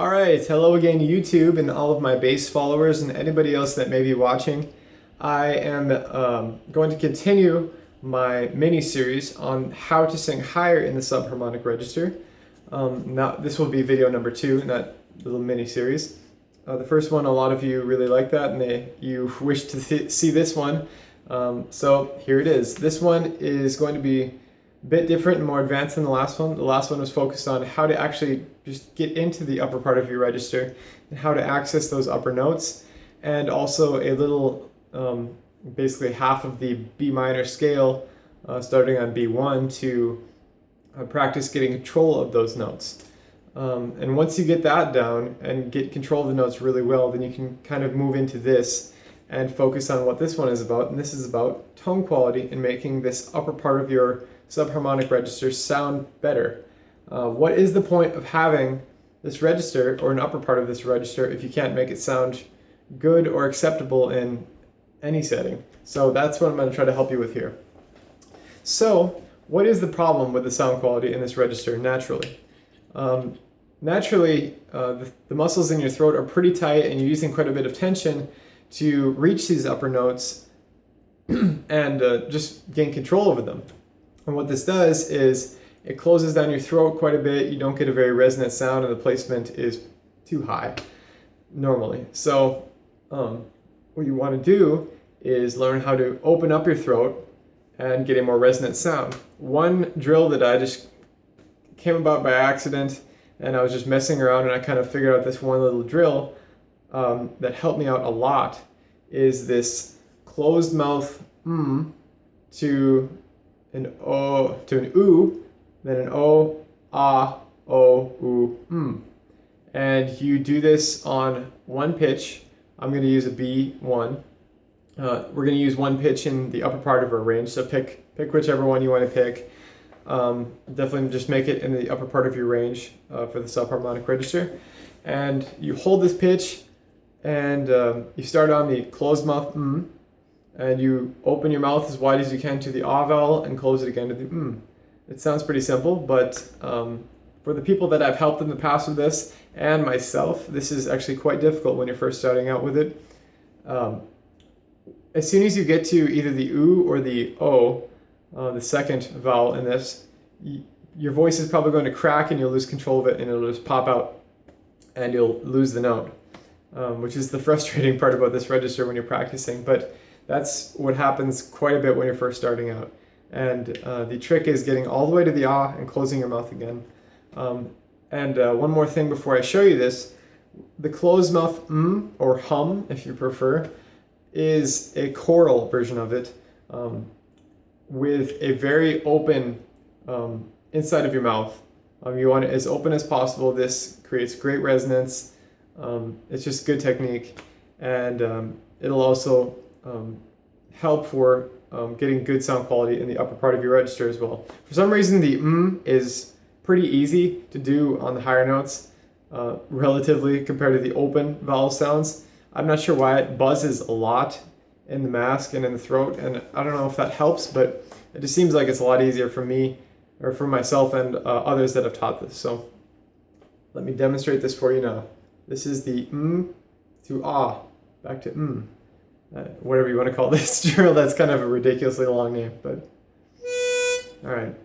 All right, hello again YouTube and all of my bass followers and anybody else that may be watching. I am going to continue my mini-series on how to sing higher in the subharmonic register. Now, this will be video number 2 in that little mini-series. The first one, a lot of you really like that and you wish to see this one. So here it is. This one is going to be a bit different and more advanced than the last one. The last one was focused on how to actually just get into the upper part of your register and how to access those upper notes, and also a little, basically half of the B minor scale, starting on B1 to practice getting control of those notes. And once you get that down and get control of the notes really well, then you can kind of move into this and focus on what this one is about. And this is about tone quality and making this upper part of your subharmonic register sound better. What is the point of having this register or an upper part of this register if you can't make it sound good or acceptable in any setting? So that's what I'm going to try to help you with here. So what is the problem with the sound quality in this register naturally? Naturally, the muscles in your throat are pretty tight and you're using quite a bit of tension to reach these upper notes and just gain control over them. And what this does is it closes down your throat quite a bit. You don't get a very resonant sound and the placement is too high normally. So what you want to do is learn how to open up your throat and get a more resonant sound. One drill that I just came about by accident, and I was just messing around and I kind of figured out this one little drill that helped me out a lot, is this closed mouth to an O to an oo, then an O, ah, O, oo, And you do this on one pitch. I'm going to use a B1. We're going to use one pitch in the upper part of our range, so pick whichever one you want to pick. Definitely just make it in the upper part of your range for the subharmonic register. And you hold this pitch and you start on the closed mouth and you open your mouth as wide as you can to the ah vowel and close it again to the It sounds pretty simple, but for the people that I've helped in the past with this and myself, this is actually quite difficult when you're first starting out with it. As soon as you get to either the oo or the o, the second vowel in this, your voice is probably going to crack and you'll lose control of it and it'll just pop out and you'll lose the note, which is the frustrating part about this register when you're practicing. But that's what happens quite a bit when you're first starting out. And the trick is getting all the way to the ah and closing your mouth again. One more thing before I show you this, the closed mouth or hum, if you prefer, is a choral version of it with a very open inside of your mouth. You want it as open as possible. This creates great resonance. It's just good technique, and it'll also help for getting good sound quality in the upper part of your register as well. For some reason, the is pretty easy to do on the higher notes, relatively compared to the open vowel sounds. I'm not sure why it buzzes a lot in the mask and in the throat, and I don't know if that helps, but it just seems like it's a lot easier for me, or for myself and others that have taught this. So let me demonstrate this for you now. This is the to ah, back to whatever you want to call this drill. That's kind of a ridiculously long name, but all right.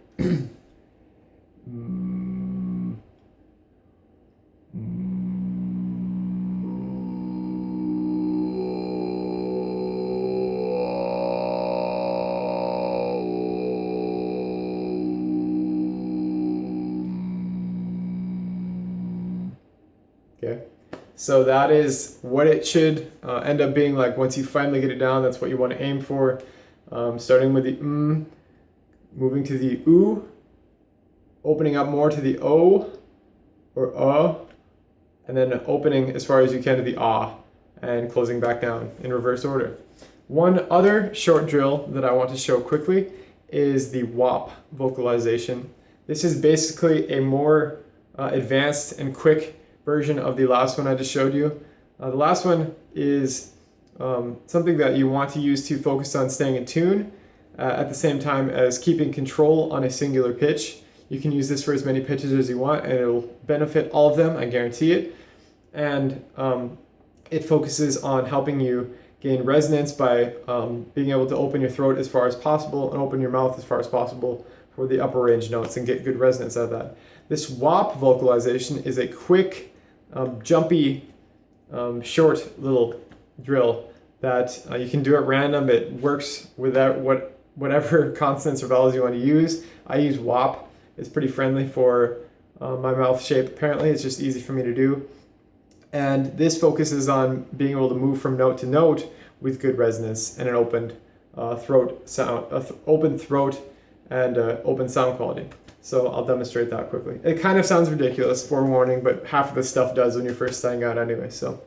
Okay, so that is what it should end up being like once you finally get it down. That's what you want to aim for. Starting with the moving to the oo, opening up more to the o or and then opening as far as you can to the ah, and closing back down in reverse order. One other short drill that I want to show quickly is the wop vocalization. This is basically a more advanced and quick version of the last one I just showed you. The last one is something that you want to use to focus on staying in tune at the same time as keeping control on a singular pitch. You can use this for as many pitches as you want and it'll benefit all of them, I guarantee it. and it focuses on helping you gain resonance by being able to open your throat as far as possible and open your mouth as far as possible for the upper range notes and get good resonance out of that. This WAP vocalization is a quick, jumpy, short little drill that you can do at random. It works without whatever consonants or vowels you want to use. I use WAP. It's pretty friendly for my mouth shape. Apparently, it's just easy for me to do. And this focuses on being able to move from note to note with good resonance and an open throat sound, open throat and open sound quality. So I'll demonstrate that quickly. It kind of sounds ridiculous, forewarning, but half of this stuff does when you're first starting out anyway. So.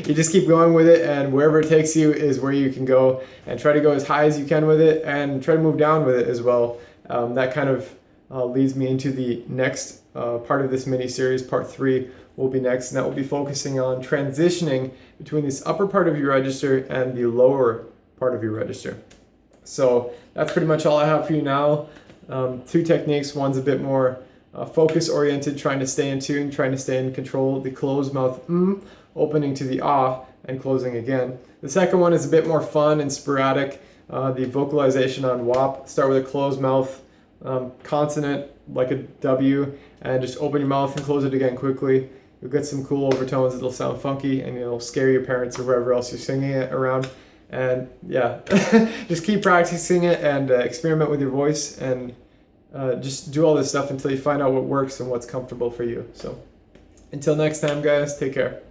You just keep going with it, and wherever it takes you is where you can go, and try to go as high as you can with it and try to move down with it as well. That kind of leads me into the next part of this mini series. Part 3 will be next, and that will be focusing on transitioning between this upper part of your register and the lower part of your register. So that's pretty much all I have for you now. 2 techniques. One's a bit more focus oriented, trying to stay in tune, trying to stay in control. The closed mouth opening to the ah and closing again. The second one is a bit more fun and sporadic. The vocalization on WAP. Start with a closed mouth consonant like a W and just open your mouth and close it again quickly. You'll get some cool overtones. It'll sound funky and it'll scare your parents or wherever else you're singing it around. And yeah, just keep practicing it and experiment with your voice and just do all this stuff until you find out what works and what's comfortable for you. So until next time, guys, take care.